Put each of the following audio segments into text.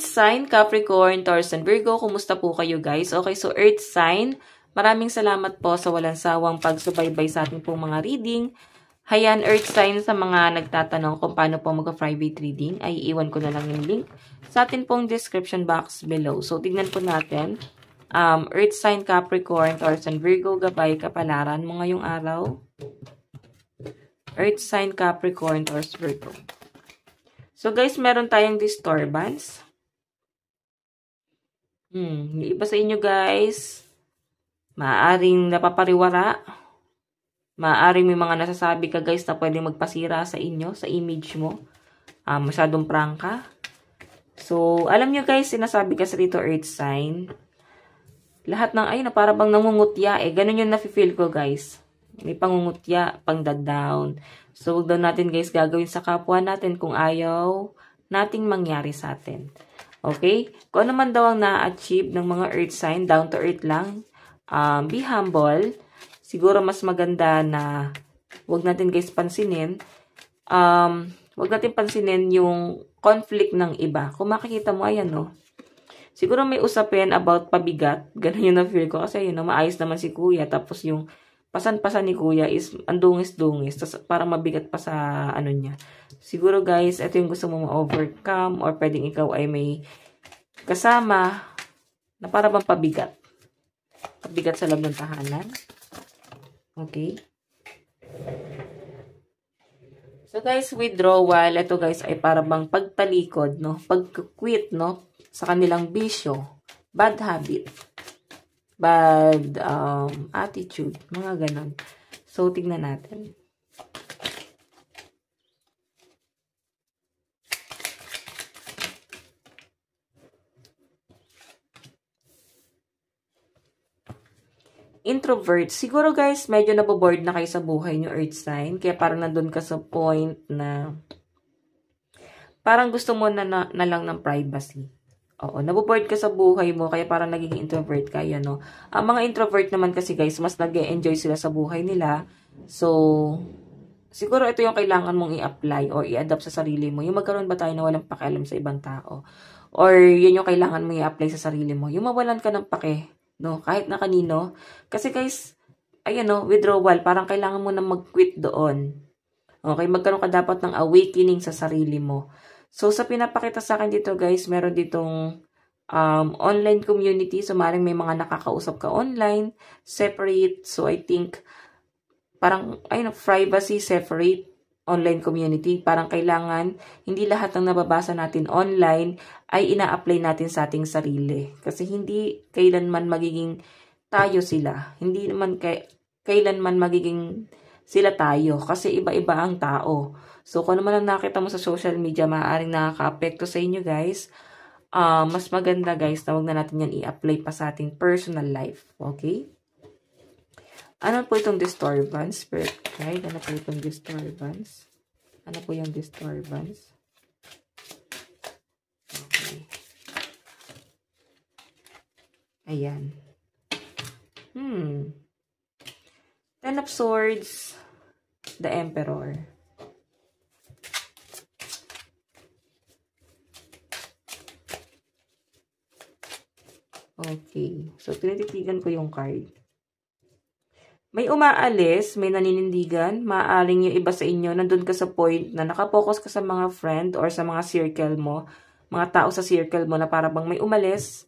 sign, Capricorn, Taurus, and Virgo, kumusta po kayo guys? Okay, so Earth sign, maraming salamat po sa walang sawang pagsubaybay sa ating pong mga reading. Hayan, Earth sign, sa mga nagtatanong kung paano po mag-private reading, ay iwan ko na lang yung link sa atin pong description box below. So, tignan po natin. Earth sign, Capricorn, Taurus, and Virgo, gabay kapalaran mo ngayong araw. Earth sign, Capricorn, Taurus, Virgo. So, guys, meron tayong disturbance. Yung iba sa inyo, guys, maaaring napapariwara. Maaaring may mga nasasabi ka, guys, na pwedeng magpasira sa inyo, sa image mo. Masyadong prangka. So, alam nyo, guys, sinasabi kasi rito, Earth sign. Lahat ng, ayun, para bang nangungutya. Ganun yung nafe-feel ko, guys. May pangungutya, pang-down. So, huwag daw natin, guys, gagawin sa kapwa natin kung ayaw nating mangyari sa atin. Okay? Kung ano man daw ang na-achieve ng mga Earth sign, down to earth lang. Be humble. Siguro mas maganda na huwag natin, guys, pansinin. Huwag natin pansinin yung conflict ng iba. Kung makikita mo, ayan, no? Siguro may usapin about pabigat. Ganun yung na-feel ko. Kasi, yun, no, maayos naman si kuya. Tapos yung pasan-pasan ni kuya is andungis-dungis. Tapos parang mabigat pa sa ano niya. Siguro, guys, ito yung gusto mo ma-overcome. Or pwedeng ikaw ay may kasama na para bang pabigat. Pabigat sa loob ng tahanan. Okay. So, guys, withdrawal. Ito, guys, ay para bang pagtalikod, no? Pag-quit, no? Sa kanilang bisyo. Bad habit. Bad attitude. Mga ganon. So, tignan natin. Introvert. Siguro, guys, medyo naboboard na kayo sa buhay nyo, Earth sign. Kaya parang nandun ka sa point na parang gusto mo na lang ng privacy. Oo, naboboard ka sa buhay mo, kaya parang naging introvert ka, yan, no? Ang mga introvert naman kasi, guys, mas nag-e-enjoy sila sa buhay nila. So, siguro ito yung kailangan mong i-apply or i-adapt sa sarili mo. Yung magkaroon ba tayo na walang pakialam sa ibang tao? Or yun yung kailangan mong i-apply sa sarili mo. Yung mawalan ka ng pake, no? Kahit na kanino. Kasi, guys, ayan, no, withdrawal, parang kailangan mo na mag-quit doon. Okay, magkaroon ka dapat ng awakening sa sarili mo. So, sa pinapakita sa akin dito, guys, meron ditong online community. So, maaaring may mga nakakausap ka online, separate. So, I think, parang, ayun, privacy, separate, online community. Parang kailangan, hindi lahat ng nababasa natin online ay ina-apply natin sa ating sarili. Kasi hindi kailanman magiging tayo sila. Hindi naman kailanman magiging sila tayo. Kasi iba-iba ang tao. So, kung ano man ang nakita mo sa social media, maaaring nakaka-apekto sa inyo, guys. Mas maganda, guys, na huwag na natin yan i-apply pa sa ating personal life. Okay? Ano po itong disturbance? Spirit guide. Ano po itong disturbance? Ano po yung disturbance? Okay. Ayan. Ten of Swords. The Emperor. Okay. So, tinititigan ko yung card. May umaalis, may naninindigan, maaaring yung iba sa inyo, nandun ka sa point na nakapokus ka sa mga friend or sa mga circle mo, mga tao sa circle mo na para bang may umalis,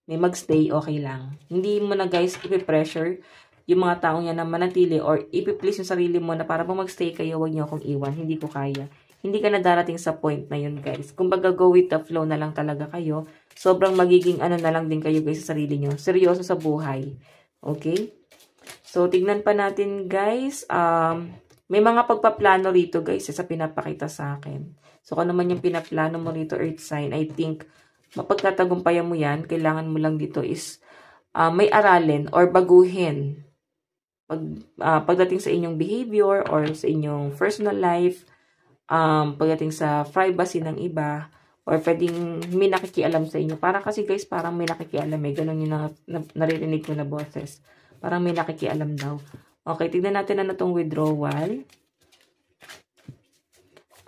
may magstay, okay lang. Hindi mo na, guys, ipipressure yung mga taong yan na manatili or ipiplease yung sarili mo na para bang magstay kayo, wag niyo akong iwan, hindi ko kaya. Hindi ka na darating sa point na yun, guys. Kung baga go with the flow na lang talaga kayo, sobrang magiging ano na lang din kayo, guys, sa sarili nyo. Seryoso sa buhay. Okay? So, tignan pa natin, guys. May mga pagpaplano rito, guys, sa pinapakita sa akin. So, kung naman yung pinaplano mo rito, Earth sign, I think, mapagtatagumpayan mo yan. Kailangan mo lang dito is may aralin or baguhin. Pagdating sa inyong behavior or sa inyong personal life, pagdating sa privacy ng iba, or pwedeng may nakikialam sa inyo. Parang kasi, guys, parang may nakikialam eh. Ganun yung naririnig ko na boses. Parang may nakikialam daw. Okay, tignan natin ano itong withdrawal.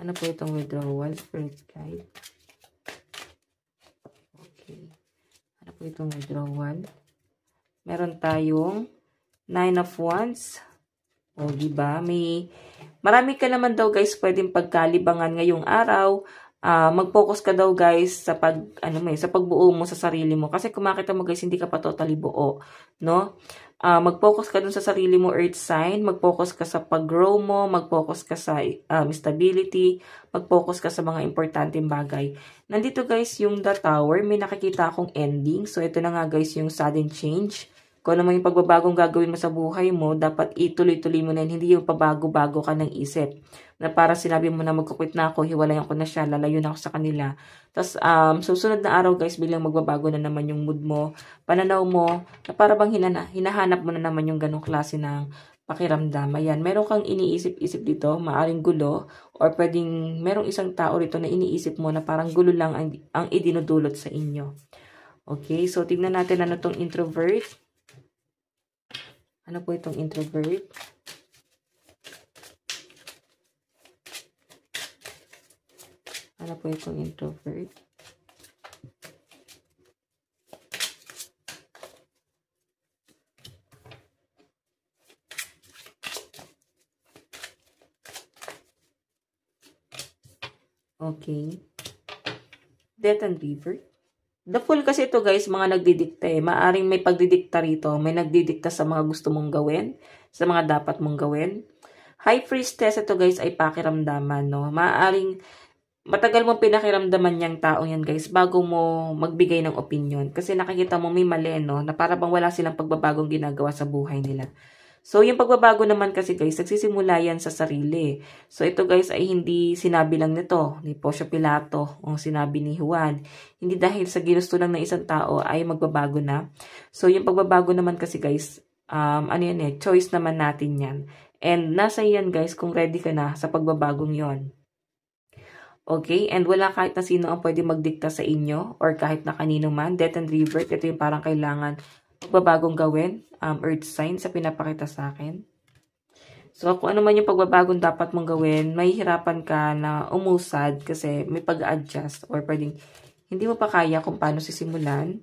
Ano po itong withdrawal? Spirit guide. Itong withdrawal. Meron tayong 9 of Wands. O, diba? Marami ka naman daw guys pwedeng pagkalibangan ngayong araw. Mag-focus ka daw guys sa sa pagbuo mo sa sarili mo. Kasi kung makita mo guys, hindi ka pa totally buo. No? Mag-focus ka dun sa sarili mo, Earth sign. Mag-focus ka sa pag-grow mo. Mag-focus ka sa stability. Mag-focus ka sa mga importanteng bagay. Nandito guys yung The Tower. May nakikita akong ending. So, ito na nga guys yung sudden change. Kung ano man yung pagbabagong gagawin mo sa buhay mo, dapat ituloy-tuloy mo na yun. Hindi yung pabago-bago ka ng isip. Na para sinabi mo na magkukwit na ako, hiwalayan ko na siya, lalayo na ako sa kanila. Tapos, susunod na araw guys, bilang magbabago na naman yung mood mo, pananaw mo, na para bang hinahanap mo na naman yung ganong klase ng pakiramdam. Ayan, meron kang iniisip-isip dito, maaring gulo, or pwedeng merong isang tao rito na iniisip mo na parang gulo lang ang idinudulot sa inyo. Okay, so tignan natin ano tong introvert. Ano po itong introvert? Ano po itong introvert? Okay. Death and River. The Fool kasi ito guys, mga nagdidikta eh. Maaring may pagdidikta rito. May nagdidikta sa mga gusto mong gawin. Sa mga dapat mong gawin. High Priestess ito guys ay pakiramdaman. No? Maaring matagal mong pinakiramdaman niyang tao yan guys bago mo magbigay ng opinion. Kasi nakikita mo may mali no? Na para bang wala silang pagbabagong ginagawa sa buhay nila. So, yung pagbabago naman kasi guys, nagsisimula yan sa sarili. So, ito guys ay hindi sinabi lang nito, ni Poncio Pilato, o sinabi ni Juan. Hindi dahil sa ginusto lang ng isang tao ay magbabago na. So, yung pagbabago naman kasi guys, choice naman natin yan. And nasa yan guys kung ready ka na sa pagbabagong yon. Okay? And wala kahit na sino ang pwede magdikta sa inyo or kahit na kanino man. Death and River, ito yung parang kailangan pagbabagong gawin, earth sign sa pinapakita sa akin. So, kung ano man yung pagbabagong dapat mong gawin, mahihirapan ka na umusad kasi may pag-adjust or pwedeng hindi mo pa kaya kung paano sisimulan.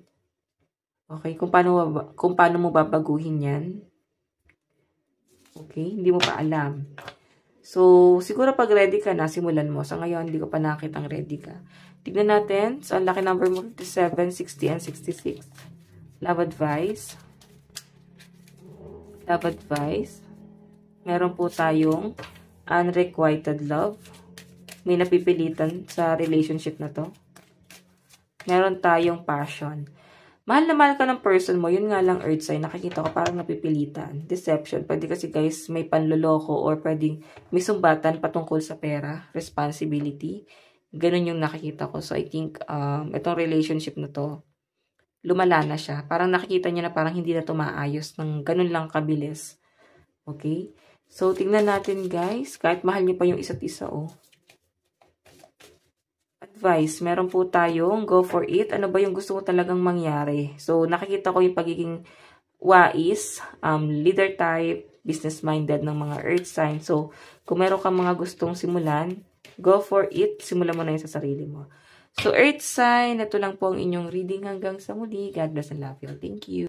Okay? Kung paano mo babaguhin yan. Okay? Hindi mo pa alam. So, siguro pag ready ka na, simulan mo. Sa ngayon, hindi ko pa nakitang ready ka. Tignan natin. So, ang lucky number mo, 57, 60, and 66. Love advice. Love advice. Meron po tayong unrequited love. May napipilitan sa relationship na to. Meron tayong passion. Mahal na mahal ka ng person mo. Yun nga lang earth sign. Nakikita ko parang napipilitan. Deception. Pwede kasi guys may panloloko or pwedeng may sumbatan patungkol sa pera. Responsibility. Ganun yung nakikita ko. So I think itong relationship na to lumala na siya. Parang nakikita niya na parang hindi na ito maayos ng ganun lang kabilis. Okay? So, tingnan natin guys. Kahit mahal niyo pa yung isa't isa, oh. Advice. Meron po tayong go for it. Ano ba yung gusto mo talagang mangyari? So, nakikita ko yung pagiging wais, leader type, business-minded ng mga earth sign. So, kung meron kang mga gustong simulan, go for it. Simulan mo na yun sa sarili mo. So, earth sign, ito lang po ang inyong reading hanggang sa muli. God bless and love you. Thank you.